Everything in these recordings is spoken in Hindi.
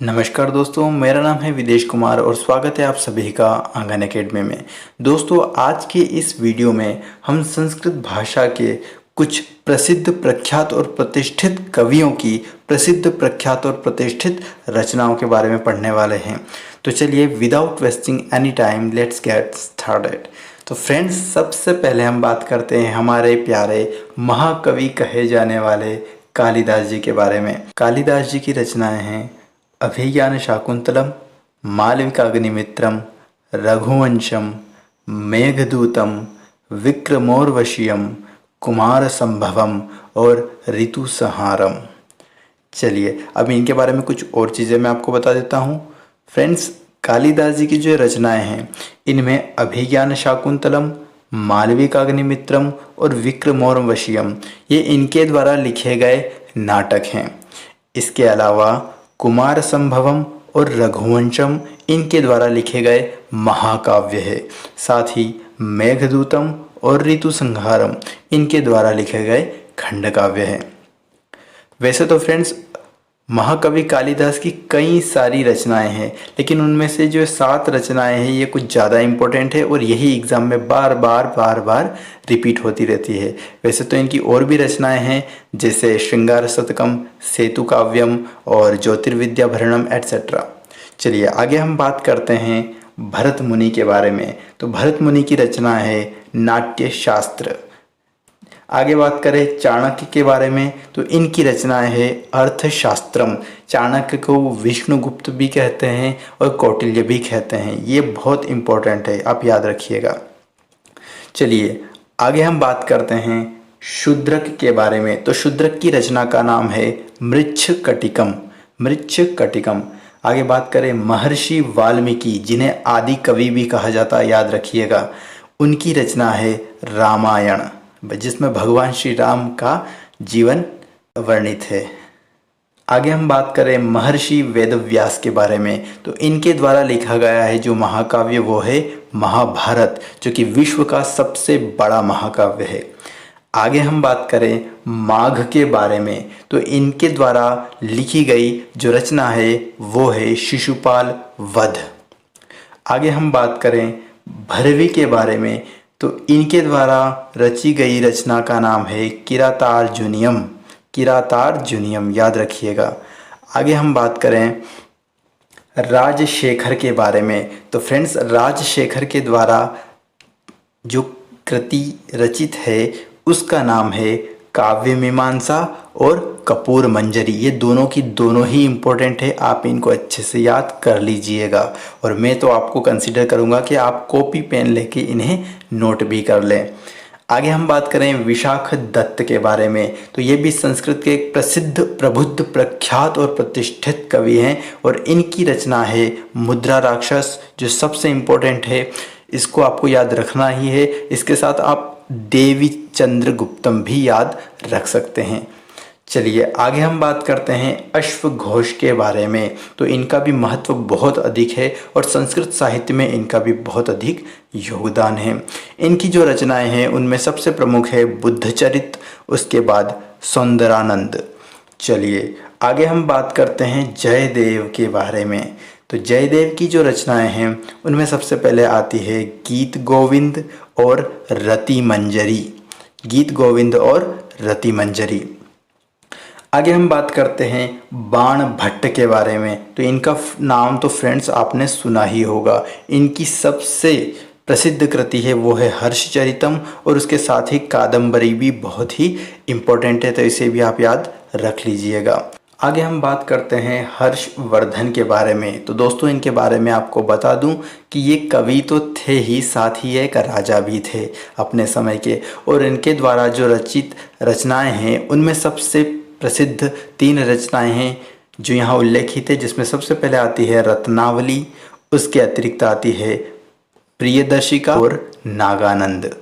नमस्कार दोस्तों, मेरा नाम है विदेश कुमार और स्वागत है आप सभी का आंगन एकेडमी में। दोस्तों, आज के इस वीडियो में हम संस्कृत भाषा के कुछ प्रसिद्ध प्रख्यात और प्रतिष्ठित कवियों की प्रसिद्ध प्रख्यात और प्रतिष्ठित रचनाओं के बारे में पढ़ने वाले हैं। तो चलिए, without wasting any time let's get started. तो फ्रेंड्स, सबसे पहले हम बात करते हैं हमारे प्यारे महाकवि कहे जाने वाले कालिदास जी के बारे में। कालिदास जी की रचनाएं हैं अभिज्ञान शाकुंतलम, मालविकाग्निमित्रम, रघुवंशम, मेघदूतम, विक्रमोर्वशीयम, कुमार संभवम और ऋतुसंहारम। चलिए, अब इनके बारे में कुछ और चीज़ें मैं आपको बता देता हूँ। फ्रेंड्स, कालिदास जी की जो रचनाएं हैं इनमें अभिज्ञान शाकुंतलम, मालविकाग्निमित्रम और विक्रमोर्वशीयम ये इनके द्वारा लिखे गए नाटक हैं। इसके अलावा कुमार संभवम और रघुवंशम इनके द्वारा लिखे गए महाकाव्य है। साथ ही मेघदूतम और ऋतुसंहारम इनके द्वारा लिखे गए खंडकाव्य हैं। वैसे तो फ्रेंड्स, महाकवि कालिदास की कई सारी रचनाएं हैं, लेकिन उनमें से जो 7 रचनाएं हैं ये कुछ ज़्यादा इम्पोर्टेंट है और यही एग्ज़ाम में बार बार रिपीट होती रहती है। वैसे तो इनकी और भी रचनाएं हैं, जैसे श्रृंगार शतकम, सेतु काव्यम और ज्योतिर्विद्याभरणम एटसेट्रा। चलिए, आगे हम बात करते हैं भरत मुनि के बारे में। तो भरत मुनि की रचना है नाट्य शास्त्र। आगे बात करें चाणक्य के बारे में, तो इनकी रचनाएं है अर्थशास्त्रम। चाणक्य को विष्णुगुप्त भी कहते हैं और कौटिल्य भी कहते हैं। ये बहुत इंपॉर्टेंट है, आप याद रखिएगा। चलिए, आगे हम बात करते हैं शूद्रक के बारे में। तो शूद्रक की रचना का नाम है मृच्छकटिकम। मृच्छकटिकम। आगे बात करें महर्षि वाल्मीकि, जिन्हें आदि कवि भी कहा जाता है, याद रखिएगा। उनकी रचना है रामायण, जिसमें भगवान श्री राम का जीवन वर्णित है। आगे हम बात करें महर्षि वेदव्यास के बारे में। तो इनके द्वारा लिखा गया है जो महाकाव्य वो है महाभारत, जो कि विश्व का सबसे बड़ा महाकाव्य है। आगे हम बात करें माघ के बारे में। तो इनके द्वारा लिखी गई जो रचना है वो है शिशुपाल वध। आगे हम बात करें भरवी के बारे में। तो इनके द्वारा रची गई रचना का नाम है किरातार्जुनीयम। किरातार्जुनीयम, याद रखिएगा। आगे हम बात करें राजशेखर के बारे में। तो फ्रेंड्स, राजशेखर के द्वारा जो कृति रचित है उसका नाम है काव्य मीमांसा और कपूर मंजरी। ये दोनों की दोनों ही इम्पोर्टेंट है, आप इनको अच्छे से याद कर लीजिएगा। और मैं तो आपको कंसीडर करूँगा कि आप कॉपी पेन लेके इन्हें नोट भी कर लें। आगे हम बात करें विशाख दत्त के बारे में। तो ये भी संस्कृत के एक प्रसिद्ध प्रबुद्ध प्रख्यात और प्रतिष्ठित कवि हैं और इनकी रचना है मुद्रा राक्षस, जो सबसे इम्पोर्टेंट है। इसको आपको याद रखना ही है। इसके साथ आप देवी चंद्रगुप्तम भी याद रख सकते हैं। चलिए, आगे हम बात करते हैं अश्वघोष के बारे में। तो इनका भी महत्व बहुत अधिक है और संस्कृत साहित्य में इनका भी बहुत अधिक योगदान है। इनकी जो रचनाएं हैं उनमें सबसे प्रमुख है बुद्धचरित, उसके बाद सौंदरानंद। चलिए, आगे हम बात करते हैं जयदेव के बारे में। तो जयदेव की जो रचनाएं हैं उनमें सबसे पहले आती है गीत गोविंद और रति मंजरी। गीत गोविंद और रति मंजरी। आगे हम बात करते हैं बाण भट्ट के बारे में। तो इनका नाम तो फ्रेंड्स आपने सुना ही होगा। इनकी सबसे प्रसिद्ध कृति है वो है हर्षचरितम और उसके साथ ही कादम्बरी भी बहुत ही इम्पोर्टेंट है, तो इसे भी आप याद रख लीजिएगा। आगे हम बात करते हैं हर्षवर्धन के बारे में। तो दोस्तों, इनके बारे में आपको बता दूं कि ये कवि तो थे ही, साथ ही एक राजा भी थे अपने समय के। और इनके द्वारा जो रचित रचनाएं हैं उनमें सबसे प्रसिद्ध 3 रचनाएं हैं जो यहाँ उल्लेखित है, जिसमें सबसे पहले आती है रत्नावली, उसके अतिरिक्त आती है प्रियदर्शिका और नागानंद।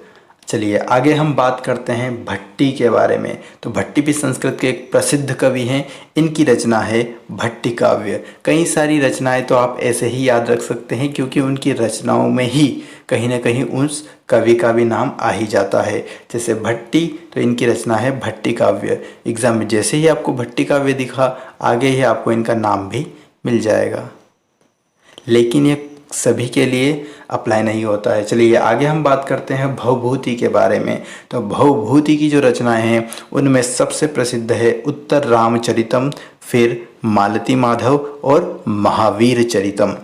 चलिए, आगे हम बात करते हैं भट्टी के बारे में। तो भट्टी भी संस्कृत के एक प्रसिद्ध कवि हैं। इनकी रचना है भट्टी काव्य। कई सारी रचनाएं तो आप ऐसे ही याद रख सकते हैं क्योंकि उनकी रचनाओं में ही कहीं ना कहीं उस कवि का भी नाम आ ही जाता है। जैसे भट्टी, तो इनकी रचना है भट्टी काव्य। एग्जाम में जैसे ही आपको भट्टी काव्य दिखा, आगे ही आपको इनका नाम भी मिल जाएगा, लेकिन ये सभी के लिए अप्लाई नहीं होता है। चलिए आगे हम बात करते हैं भवभूति के बारे में। तो भवभूति की जो रचनाएं हैं उनमें सबसे प्रसिद्ध है उत्तर रामचरितम, फिर मालती माधव और महावीर चरितम।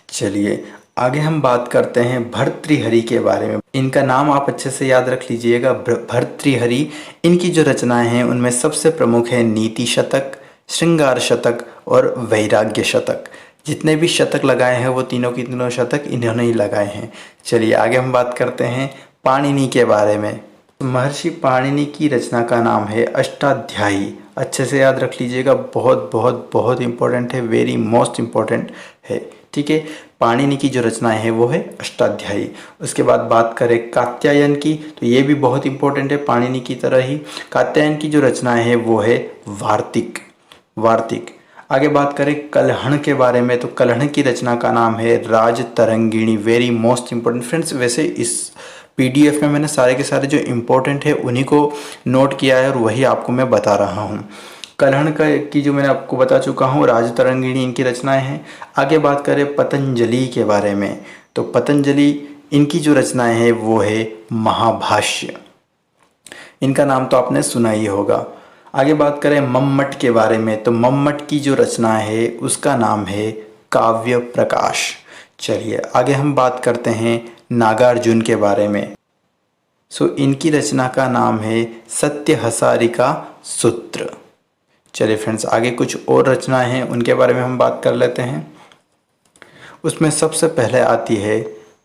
चलिए आगे हम बात करते हैं भर्तृहरि के बारे में। इनका नाम आप अच्छे से याद रख लीजिएगा, भर्तृहरि। इनकी जो रचनाएं हैं उनमें सबसे प्रमुख है नीति शतक, श्रृंगार शतक और वैराग्य शतक। जितने भी शतक लगाए हैं वो तीनों की तीनों शतक इन्होंने ही लगाए हैं। चलिए आगे हम बात करते हैं पाणिनि के बारे में। महर्षि पाणिनि की रचना का नाम है अष्टाध्यायी। अच्छे से याद रख लीजिएगा, बहुत बहुत बहुत इंपॉर्टेंट है, वेरी मोस्ट इंपॉर्टेंट है। ठीक है, पाणिनि की जो रचनाएं हैं वो है अष्टाध्यायी। उसके बाद बात करें कात्यायन की, तो ये भी बहुत इंपॉर्टेंट है, पाणिनि की तरह ही। कात्यायन की जो रचनाएं हैं वो है वार्तिक, वार्तिक। आगे बात करें कल्हण के बारे में, तो कल्हण की रचना का नाम है Rajatarangini, very most important friends. वैसे इस PDF में मैंने सारे के सारे जो इम्पोर्टेंट है उन्हीं को नोट किया है और वही आपको मैं बता रहा हूँ। कल्हण की जो मैंने आपको बता चुका हूँ, राजतरंगिणी इनकी रचनाएं हैं। आगे बात करें पतंजलि के बारे में, तो पतंजलि इनकी जो रचनाएं हैं वो है महाभाष्य। इनका नाम तो आपने सुना ही होगा। आगे बात करें मम्मट के बारे में, तो मम्मट की जो रचना है उसका नाम है काव्य प्रकाश। चलिए आगे हम बात करते हैं नागार्जुन के बारे में। इनकी रचना का नाम है सत्यहसारिका सूत्र। चलिए फ्रेंड्स आगे कुछ और रचनाएं हैं उनके बारे में हम बात कर लेते हैं। उसमें सबसे पहले आती है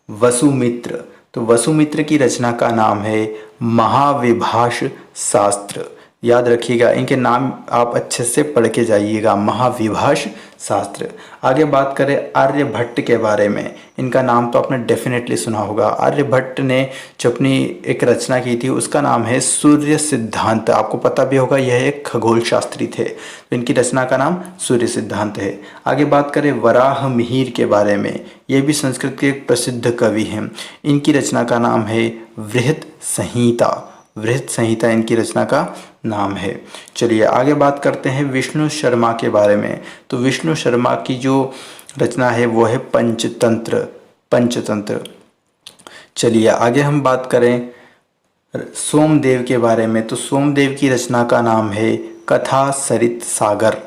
वसुमित्र। तो वसुमित्र की रचना का नाम है महाविभाष शास्त्र। याद रखिएगा, इनके नाम आप अच्छे से पढ़ के जाइएगा, महाविभाष शास्त्र। आगे बात करें आर्यभट्ट के बारे में, इनका नाम तो आपने डेफिनेटली सुना होगा। आर्यभट्ट ने जो अपनी एक रचना की थी उसका नाम है सूर्य सिद्धांत। आपको पता भी होगा यह एक खगोल शास्त्री थे, तो इनकी रचना का नाम सूर्य सिद्धांत है। आगे बात करें वराह मिहिर के बारे में, ये भी संस्कृत के एक प्रसिद्ध कवि हैं। इनकी रचना का नाम है वृहत संहिता, वृहत संहिता इनकी रचना का नाम है। चलिए आगे बात करते हैं विष्णु शर्मा के बारे में। तो विष्णु शर्मा की जो रचना है वो है पंचतंत्र, पंचतंत्र। चलिए आगे हम बात करें सोमदेव के बारे में। तो सोमदेव की रचना का नाम है कथा सरित सागर,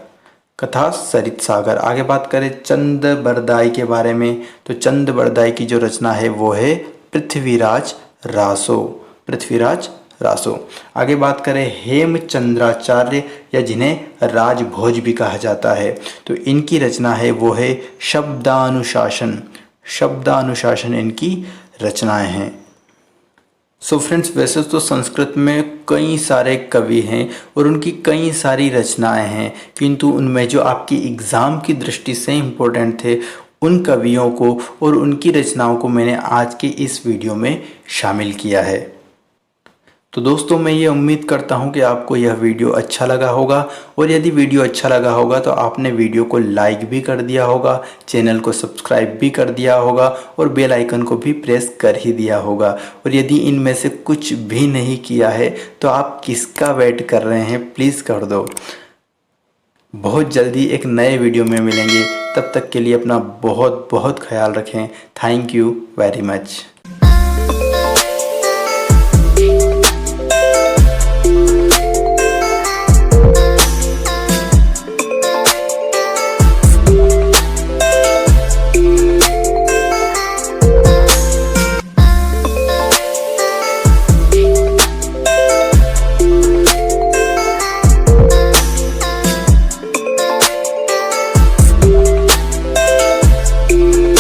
कथा सरित सागर। आगे बात करें चंद बरदाई के बारे में। तो चंद बरदाई की जो रचना है वो है पृथ्वीराज रासो, पृथ्वीराज रासो। आगे बात करें हेमचंद्राचार्य या जिन्हें राजभोज भी कहा जाता है, तो इनकी रचना है वो है शब्दानुशासन, शब्दानुशासन इनकी रचनाएं हैं। फ्रेंड्स वैसे तो संस्कृत में कई सारे कवि हैं और उनकी कई सारी रचनाएं हैं, किंतु उनमें जो आपकी एग्ज़ाम की दृष्टि से इम्पोर्टेंट थे उन कवियों को और उनकी रचनाओं को मैंने आज के इस वीडियो में शामिल किया है। तो दोस्तों मैं ये उम्मीद करता हूँ कि आपको यह वीडियो अच्छा लगा होगा, और यदि वीडियो अच्छा लगा होगा तो आपने वीडियो को लाइक भी कर दिया होगा, चैनल को सब्सक्राइब भी कर दिया होगा और बेल आइकन को भी प्रेस कर ही दिया होगा। और यदि इनमें से कुछ भी नहीं किया है तो आप किसका वेट कर रहे हैं, प्लीज़ कर दो। बहुत जल्दी एक नए वीडियो में मिलेंगे, तब तक के लिए अपना बहुत बहुत ख्याल रखें। Thank you very much.